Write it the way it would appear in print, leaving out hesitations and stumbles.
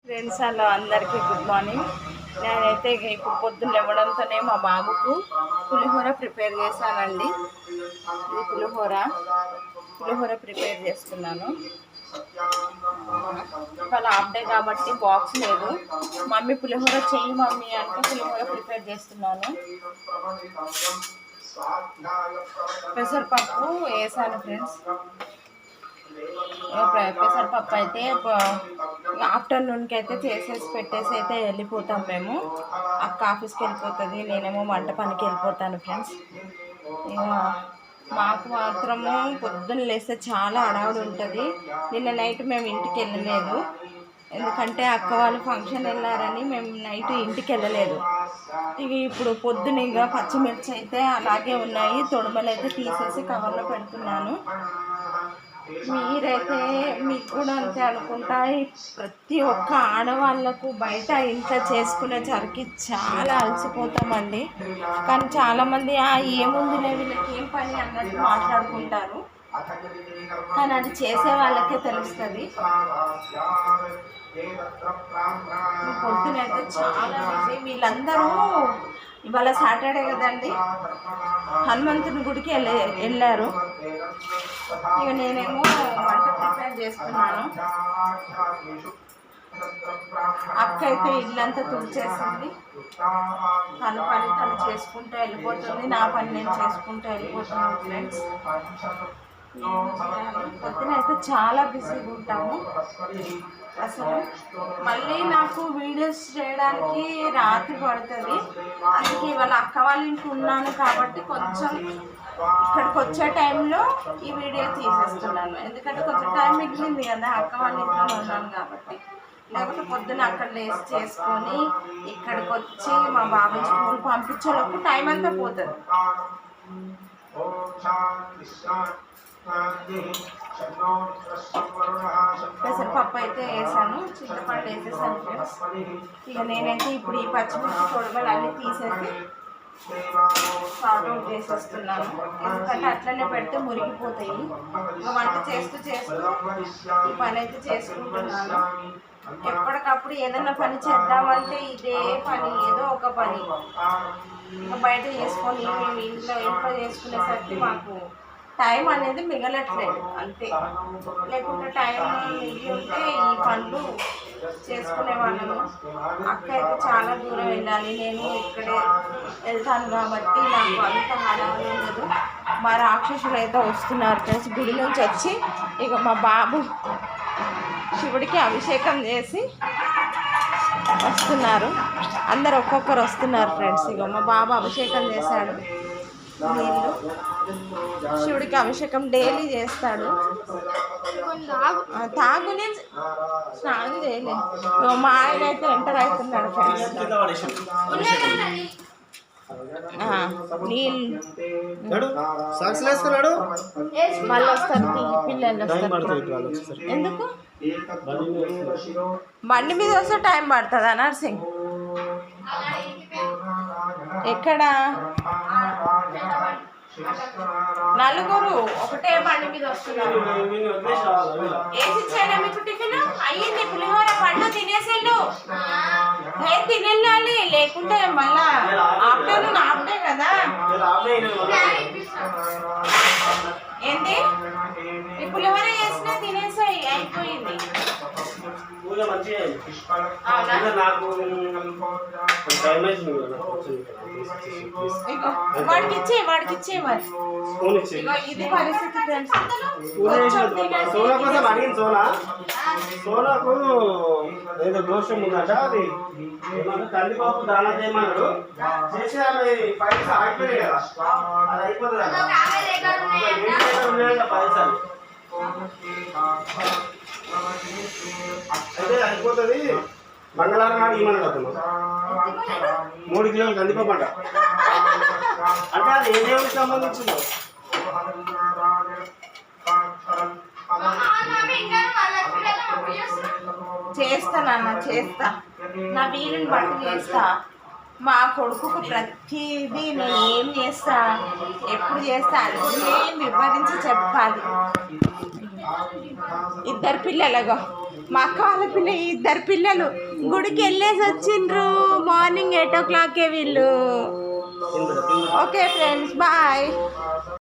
Friends hello అందరికీ good morning. నేనైతే ఇప్పుడు పొద్దున్న లేవడంతోనే మా బాబుకు పులిహోర ప్రిపేర్ చేశానండి. ఇది పులిహోర ప్రిపేర్ చేస్తున్నాను. ఇవాళ హాఫ్ డే కాబట్టి బాక్స్ లేదు. మమ్మీ పులిహోర చెయ్యి మమ్మీ అంటే పులిహోర ప్రిపేర్ చేస్తున్నాను. పెసరపప్పు వేసాను ఫ్రెండ్స్. పెసరపప్పు అయితే ఆఫ్టర్నూన్కి అయితే చేసేసి పెట్టేసి అయితే వెళ్ళిపోతాం మేము. అక్క ఆఫీస్కి వెళ్ళిపోతుంది, నేనేమో వంట పనికి వెళ్ళిపోతాను ఫ్రెండ్స్. ఇక మాకు మాత్రము పొద్దున్న లేస్తే చాలా హడావుడి ఉంటుంది. నిన్న నైట్ మేము ఇంటికి వెళ్ళలేదు, ఎందుకంటే అక్క వాళ్ళు ఫంక్షన్ వెళ్ళారని మేము నైట్ ఇంటికి వెళ్ళలేదు. ఇక ఇప్పుడు పొద్దున ఇక పచ్చిమిర్చి అయితే అలాగే ఉన్నాయి, తొడుమలు అయితే తీసేసి కవర్లో పెడుతున్నాను. మీరైతే మీకు కూడా అంతే అనుకుంటా. ప్రతి ఒక్క ఆడవాళ్ళకు బయట ఇంట్లో చేసుకునే సరికి చాలా అలసిపోతామండి. కానీ చాలామంది ఏముందిలే వీళ్ళకి ఏం పని అన్నట్టు మాట్లాడుకుంటారు, కానీ అది చేసే వాళ్ళకే తెలుస్తుంది. పొద్దునైతే చాలా బిజీ. వీళ్ళందరూ ఇవాళ సాటర్డే కదండి, హనుమంతుని గుడికి వెళ్ళారు. ఇక నేనేమో వంట ప్రిపేర్ చేస్తున్నాను. అక్క అయితే ఇల్లంతా తుడిచేసింది, తన పని తను చేసుకుంటూ వెళ్ళిపోతుంది, నా పని నేను చేసుకుంటూ వెళ్ళిపోతున్నాను ఫ్రెండ్స్. పొద్దున అయితే చాలా బిజీగా ఉంటాము అసలు. మళ్ళీ నాకు వీడియోస్ చేయడానికి రాత్రి పడుతుంది, అందుకే ఇవాళ అక్క వాళ్ళ ఇంట్లో ఉన్నాను కాబట్టి కొంచెం ఇక్కడికి వచ్చే టైంలో ఈ వీడియో తీసేస్తున్నాను, ఎందుకంటే కొంచెం టైం మిగిలింది కదా, అక్క వాళ్ళ ఇంట్లో ఉన్నాను కాబట్టి. లేకపోతే పొద్దున అక్కడ లేసి చేసుకొని ఇక్కడికి వచ్చి మా బాబు స్కూల్ పంపించేలోపు టైం అంతా పోతుంది. పెసరపప్పు అయితే వేసాను, చింతపండు వేసేసాను ఫ్రెండ్స్. ఇక నేనైతే ఇప్పుడు ఈ పచ్చిమిర్చి తొడమలు అన్నీ తీసేసి సాల్ట్ అవుట్ చేసేస్తున్నాను, ఎందుకంటే అట్లనే పెడితే మురిగిపోతాయి. ఇక వంట చేస్తూ ఈ పని అయితే చేసుకుంటున్నాను. ఎప్పటికప్పుడు ఏదైనా పని చేద్దామంటే ఇదే పని, ఏదో ఒక పని. ఇంకా బయట చేసుకొని మేము ఇంట్లో చేసుకునేసరికి మాకు టైం అనేది మిగలట్లేదు అంతే. లేకుంటే టైం మిగిలి ఉంటే ఈ పనులు చేసుకునే వాళ్ళము. అక్క అయితే చాలా దూరం వెళ్ళాలి, నేను ఇక్కడే వెళ్తాను కాబట్టి నాకు అంత హడావుడి ఉండదు. మా రాక్షసులు అయితే వస్తున్నారు ఫ్రెండ్స్ గుడి నుంచి వచ్చి. ఇక మా బాబు శివుడికి అభిషేకం చేసి వస్తున్నారు, అందరు ఒక్కొక్కరు వస్తున్నారు ఫ్రెండ్స్. ఇక మా బాబు అభిషేకం చేశాడు, నీళ్ళు శివుడికి అభిషేకం డైలీ చేస్తాడు. తాగుని స్నానం చేయలేదు. మా ఆయన అయితే ఎంటర్ అవుతున్నాడు ఫ్రెండ్స్. నీళ్ళు మళ్ళీ వస్తారు, పిల్లలు వస్తారు. ఎందుకు బండి మీద వస్తే టైం పడుతుందా నర్సింగ్? ఎక్కడ నలుగురు ఒకటే బండి మీద వస్తున్నారు. ఏసి ఇచ్చానా మీకు టిఫిన్? అయ్యింది, పులిహోర పండు తినేసేళ్ళు, తినేళ్ళాలి, లేకుంటే మళ్ళా ఆఫ్టర్నూన్ ఆఫ్డే కదా. ఏంటి ఈ పులిహోర చేసినా తినేసాయి, అయిపోయింది. వాడికి ఇచ్చే మరి ఇది పరిస్థితి ఫ్రెండ్స్. సోనాకు ఏదో దోషం ఉందట, అది కందిపప్పు దానా చేయమన్నాడు, చేసి ఆమె పైసలు ఆగిపోయినాయి కదా, అది అయిపోతుంది పైసలు అయితే అయిపోతుంది. మంగళవారం నాడు ఈమన్నాడు అతను 3 కిలోలు కందిపప్పు అంట. అంటే అది ఏ దేవుడికి సంబంధించిందో చేస్తానన్నా, చేస్తా, నా వీలుని బట్టి చేస్తా. మా కొడుకుకు ప్రతిదీ నేను ఏం చేస్తా, ఎప్పుడు చేస్తా అన్నీ వివరించి చెప్పాలి. ఇద్దరు పిల్లలుగా మా అక్క వాళ్ళ పిల్ల 2 పిల్లలు గుడికి వెళ్ళేసి వచ్చిండ్రు. మార్నింగ్ 8 o'clockకే వీళ్ళు. Okay friends, bye.